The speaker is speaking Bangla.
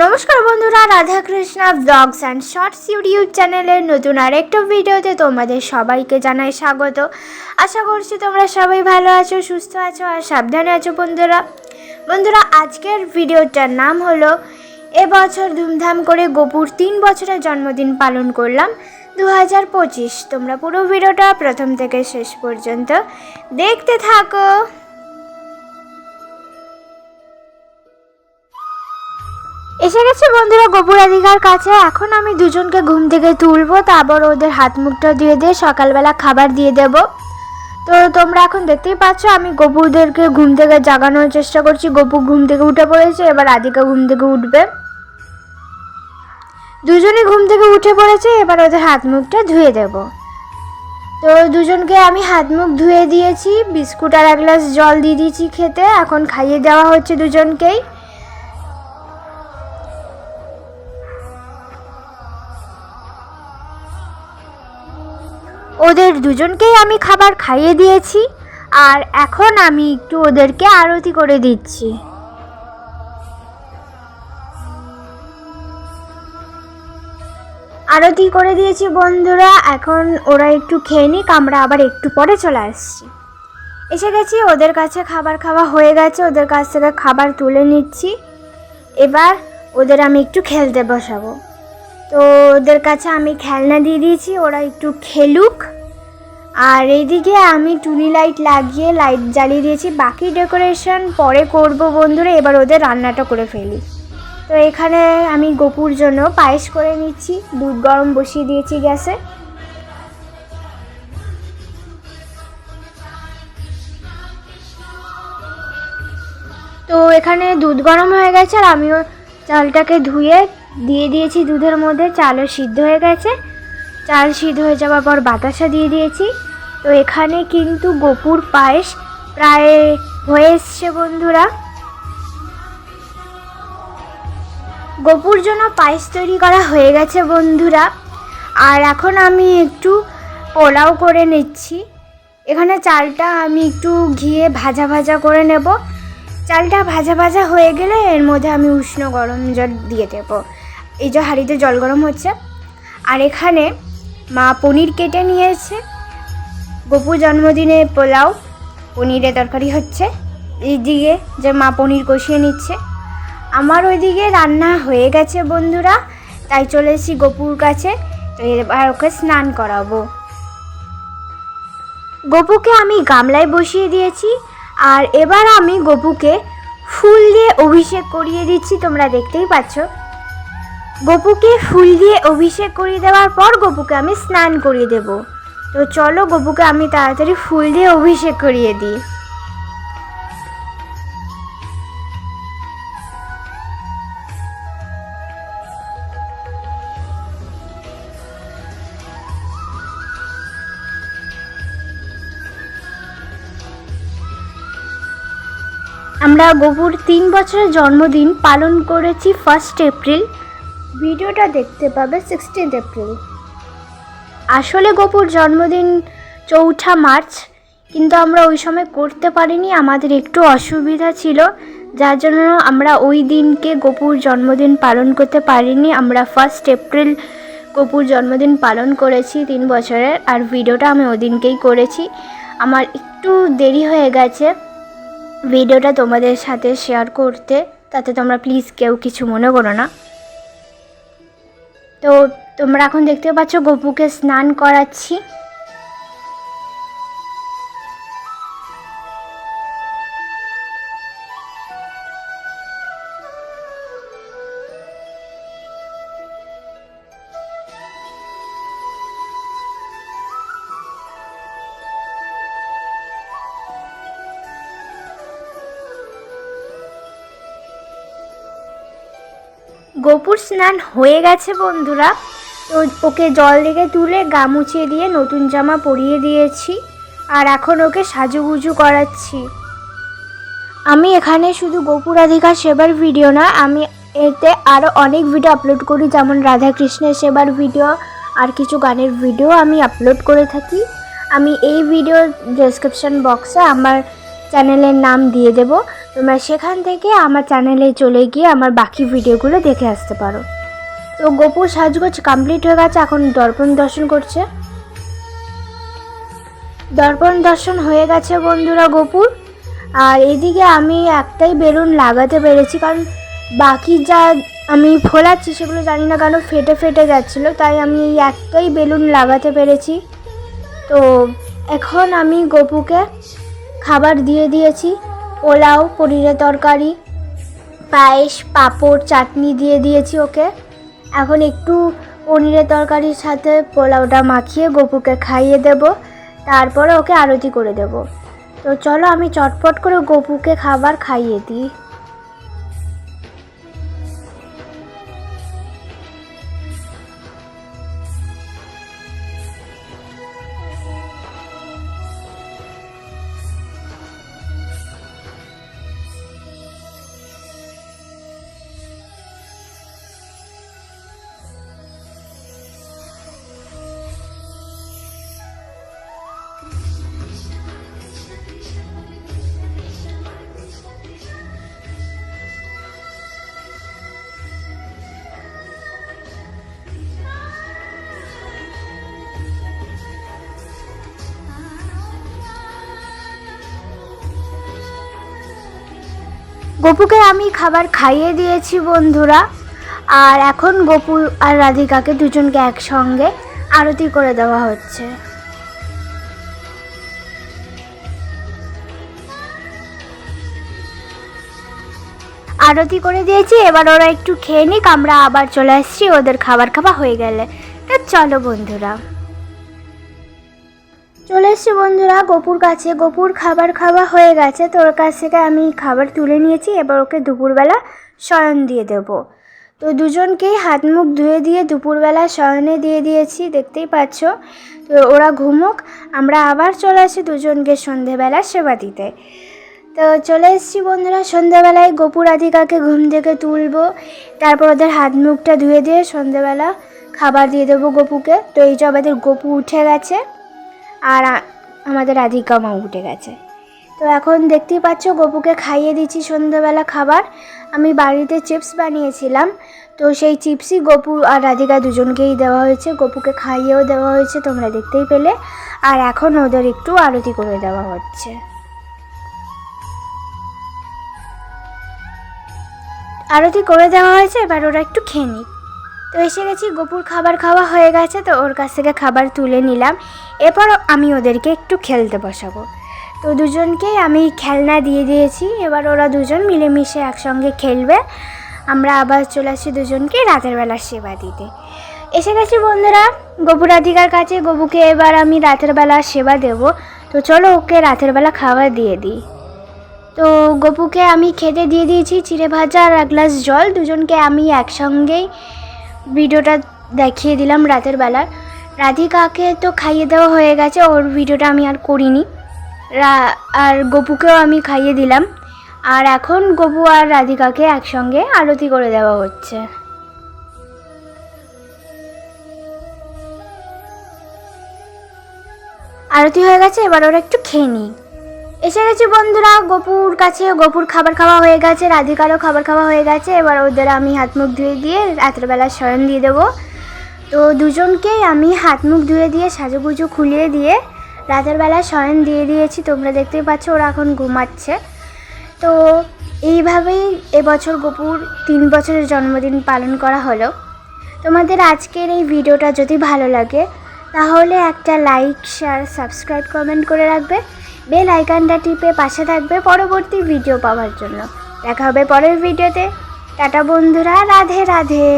নমস্কার বন্ধুরা, Radhakrishna blogs and shorts YouTube চ্যানেলের নতুন আরেকটা ভিডিওতে তোমাদের সবাইকে জানাই স্বাগত। আশা করছি তোমরা সবাই ভালো আছো, সুস্থ আছো আর সাবধানে আছো। বন্ধুরা আজকের ভিডিওটার নাম হলো এবছর ধুমধাম করে গপুর 3 বছরের জন্মদিন পালন করলাম 2025। তোমরা পুরো ভিডিওটা প্রথম থেকে শেষ পর্যন্ত দেখতে থাকো। এসে গেছে বন্ধুরা গপু রাধিকার কাছে। এখন আমি দুজনকে ঘুম থেকে তুলবো, তারপর ওদের হাত মুখটা ধুয়ে দিয়ে সকালবেলা খাবার দিয়ে দেব। তো তোমরা এখন দেখতেই পাচ্ছ আমি গপুদেরকে ঘুম থেকে জাগানোর চেষ্টা করছি। গপু ঘুম থেকে উঠে পড়েছে, এবার রাধিকা ঘুম থেকে উঠবে। দুজনেই ঘুম থেকে উঠে পড়েছে, এবার ওদের হাত মুখটা ধুয়ে দেব। তো দুজনকে আমি হাত মুখ ধুয়ে দিয়েছি, বিস্কুট আর এক গ্লাস জল দিয়ে দিয়েছি খেতে। এখন খাইয়ে দেওয়া হচ্ছে দুজনকেই। ওদের দুজনকেই আমি খাবার খাইয়ে দিয়েছি, আর এখন আমি একটু ওদেরকে আরতি করে দিচ্ছি। আরতি করে দিয়েছি বন্ধুরা। এখন ওরা একটু খেয়ে নিক, আমরা আবার একটু পরে চলে আসছি। এসে গেছি ওদের কাছে, খাবার খাওয়া হয়ে গেছে, ওদের কাছ থেকে খাবার তুলে নিচ্ছি। এবার ওদের আমি একটু খেলতে বসাবো। তো ওদের কাছে আমি খেলনা দিয়ে দিয়েছি, ওরা একটু খেলুক। আর এইদিকে আমি টুনি লাইট লাগিয়ে লাইট জ্বালিয়ে দিয়েছি। বাকি ডেকোরেশন পরে করব বন্ধুরা, এবার ওদের রান্নাটা করে ফেলি। তো এখানে আমি গপুর জন্য পায়েস করে নিচ্ছি, দুধ গরম বসিয়ে দিয়েছি গ্যাসে। তো এখানে দুধ গরম হয়ে গেছে, আর আমিও চালটাকে ধুয়ে দিয়ে দিয়েছি দুধের মধ্যে। চালও সিদ্ধ হয়ে গেছে। চাল সিদ্ধ হয়ে যাওয়ার পর বাতাসা দিয়ে দিয়েছি। তো এখানে কিন্তু গপুর পায়েস প্রায় হয়ে এসছে বন্ধুরা। গপুর জন্য পায়েস তৈরি করা হয়ে গেছে বন্ধুরা। আর এখন আমি একটু পোলাও করে নিচ্ছি। এখানে চালটা আমি একটু ঘিয়ে ভাজা ভাজা করে নেব। চালটা ভাজা ভাজা হয়ে গেলে এর মধ্যে আমি উষ্ণ গরম জল দিয়ে দেব। এই যে হাঁড়িতে জল গরম হচ্ছে। আর এখানে মা পনির কেটে নিয়েছে। গপু জন্মদিনে পোলাও পনিরের তরকারি হচ্ছে। এইদিকে যে মা পনির কষিয়ে নিচ্ছে। আমার ওইদিকে রান্না হয়ে গেছে বন্ধুরা, তাই চলে এসেছি গপুর কাছে। তো এবার ওকে স্নান করাবো। গপুকে আমি গামলায় বসিয়ে দিয়েছি, আর এবার আমি গপুকে ফুল দিয়ে অভিষেক করিয়ে দিচ্ছি। তোমরা দেখতেই পাচ্ছ। গপুকে ফুল দিয়ে অভিষেক করিয়ে দেওয়ার পর গপুকে আমি স্নান করিয়ে দেব। তো চলো গপুকে আমি তাড়াতাড়ি ফুল দিয়ে অভিষেক করিয়ে দিই। আমরা গপুর 3 বছরের জন্মদিন পালন করেছি 1 এপ্রিল। ভিডিওটা দেখতে পাবে 16 এপ্রিল। আসলে গপুর জন্মদিন 4 মার্চ, কিন্তু আমরা ওই সময় করতে পারিনি, আমাদের একটু অসুবিধা ছিল, যার জন্য আমরা ওই দিনকে গপুর জন্মদিন পালন করতে পারিনি। আমরা 1 এপ্রিল গপুর জন্মদিন পালন করেছি 3 বছরের। আর ভিডিওটা আমি ওই দিনকেই করেছি। আমার একটু দেরি হয়ে গেছে ভিডিওটা তোমাদের সাথে শেয়ার করতে, তাতে তোমরা প্লিজ কেউ কিছু মনে করো না। তো তোমরা এখন দেখতে পাচ্ছ গপুকে স্নান করাচ্ছি। গপুর স্নান হয়ে গেছে বন্ধুরা। তো ওকে জল থেকে তুলে গা মুছিয়ে দিয়ে নতুন জামা পরিয়ে দিয়েছি, আর এখন ওকে সাজুগুজু করাচ্ছি। আমি এখানে শুধু গপু রাধিকার সেবার ভিডিও না, আমি এতে আরও অনেক ভিডিও আপলোড করি, যেমন রাধাকৃষ্ণের সেবার ভিডিও আর কিছু গানের ভিডিও আমি আপলোড করে থাকি। আমি এই ভিডিও ডেসক্রিপশন বক্সে আমার চ্যানেলের নাম দিয়ে দেব, তোমরা সেখান থেকে আমার চ্যানেলে চলে গিয়ে আমার বাকি ভিডিওগুলো দেখে আসতে পারো। তো গোপুর সাজগোজ কমপ্লিট হয়ে গেছে, এখন দর্পণ দর্শন করছে। দর্পণ দর্শন হয়ে গেছে বন্ধুরা গোপুর। আর এদিকে আমি একটাই বেলুন লাগাতে পেরেছি, কারণ বাকি যা আমি ফোলাচ্ছি সেগুলো জানি না কেন ফেটে ফেটে যাচ্ছিলো, তাই আমি এই একটাই বেলুন লাগাতে পেরেছি। তো এখন আমি গোপুকে খাবার দিয়ে দিয়েছি, পোলাও, পনিরের তরকারি, পায়েস, পাঁপড়, চাটনি দিয়ে দিয়েছি ওকে। এখন একটু পনিরের তরকারির সাথে পোলাওটা মাখিয়ে গোপুকে খাইয়ে দেব, তারপরে ওকে আরতি করে দেব। তো চলো আমি চটপট করে গোপুকে খাবার খাইয়ে দিই। গোপুকে আমি খাবার খাইয়ে দিয়েছি বন্ধুরা। আর এখন গোপু আর রাধিকাকে দুজনকে একসঙ্গে আরতি করে দেওয়া হচ্ছে। আরতি করে দিয়েছি, এবার ওরা একটু খেয়ে নিক, আমরা আবার চলে আসছি ওদের খাবার খাওয়া হয়ে গেলে। তা চলো বন্ধুরা, চলে এসছি বন্ধুরা গোপুর কাছে। গোপুর খাবার খাওয়া হয়ে গেছে, তো ওর কাছ থেকে আমি খাবার তুলে নিয়েছি। এবার ওকে দুপুরবেলা শয়ন দিয়ে দেব। তো দুজনকেই হাত মুখ ধুয়ে দিয়ে দুপুরবেলা শয়নে দিয়ে দিয়েছি, দেখতেই পাচ্ছ। তো ওরা ঘুমুক, আমরা আবার চলে আসি দুজনকে সন্ধেবেলা সেবা দিতে। তো চলে এসেছি বন্ধুরা, সন্ধেবেলায় গোপু রাধিকাকে ঘুম থেকে তুলবো, তারপর ওদের হাত মুখটা ধুয়ে দিয়ে সন্ধেবেলা খাবার দিয়ে দেবো গোপুকে। তো এই যে আমাদের গোপু উঠে গেছে আর আমাদের রাধিকা মা উঠে গেছে। তো এখন দেখতেই পাচ্ছ গোপুকে খাইয়ে দিচ্ছি সন্ধ্যাবেলা খাবার। আমি বাড়িতে চিপস বানিয়েছিলাম, তো সেই চিপসই গোপু আর রাধিকা দুজনকেই দেওয়া হয়েছে। গোপুকে খাইয়েও দেওয়া হয়েছে, তোমরা দেখতেই পেলে। আর এখন ওদের একটু আরতি করে দেওয়া হচ্ছে। আরতি করে দেওয়া হয়েছে, এবার ওরা একটু খেয়ে নিক। তো এসে গেছি, গোপুর খাবার খাওয়া হয়ে গেছে, তো ওর কাছ থেকে খাবার তুলে নিলাম। এরপর আমি ওদেরকে একটু খেলতে বসাবো। তো দুজনকেই আমি খেলনা দিয়ে দিয়েছি, এবার ওরা দুজন মিলেমিশে একসঙ্গে খেলবে। আমরা আবার চলে আসি দুজনকে রাতের বেলার সেবা দিতে। এসে গেছি বন্ধুরা গোপু রাধিকার কাছে। গোপুকে এবার আমি রাতের বেলা সেবা দেব। তো চলো ওকে রাতের বেলা খাবার দিয়ে দিই। তো গোপুকে আমি খেতে দিয়ে দিয়েছি চিড়ে ভাজা আর এক গ্লাস জল। দুজনকে আমি একসঙ্গেই ভিডিওটা দেখিয়ে দিলাম রাতের বেলার। রাধিকাকে তো খাইয়ে দেওয়া হয়ে গেছে, ওর ভিডিওটা আমি আর করিনি। আর গোপুকেও আমি খাইয়ে দিলাম। আর এখন গোপু আর রাধিকাকে একসঙ্গে আরতি করে দেওয়া হচ্ছে। আরতি হয়ে গেছে, এবার ওরা একটু খেয়ে নিই। এসে গেছি বন্ধুরা গোপুর কাছে। গোপুর খাবার খাওয়া হয়ে গেছে, রাধিকারও খাবার খাওয়া হয়ে গেছে। এবার ওদের আমি হাত মুখ ধুয়ে দিয়ে রাতের বেলা শয়ন দিয়ে দেবো। তো দুজনকেই আমি হাত মুখ ধুয়ে দিয়ে সাজুগুজু খুলিয়ে দিয়ে রাতের বেলা শয়ন দিয়ে দিয়েছি। তোমরা দেখতেই পাচ্ছ ওরা এখন ঘুমাচ্ছে। তো এইভাবেই এবছর গোপুর 3 বছরের জন্মদিন পালন করা হলো। তোমাদের আজকের এই ভিডিওটা যদি ভালো লাগে তাহলে একটা লাইক, শেয়ার, সাবস্ক্রাইব, কমেন্ট করে রাখবে। বেল আইকনটা টিপে পাশে থাকবে পরবর্তী ভিডিও পাওয়ার জন্য। দেখা হবে পরের ভিডিওতে। টাটা বন্ধুরা, রাধে রাধে।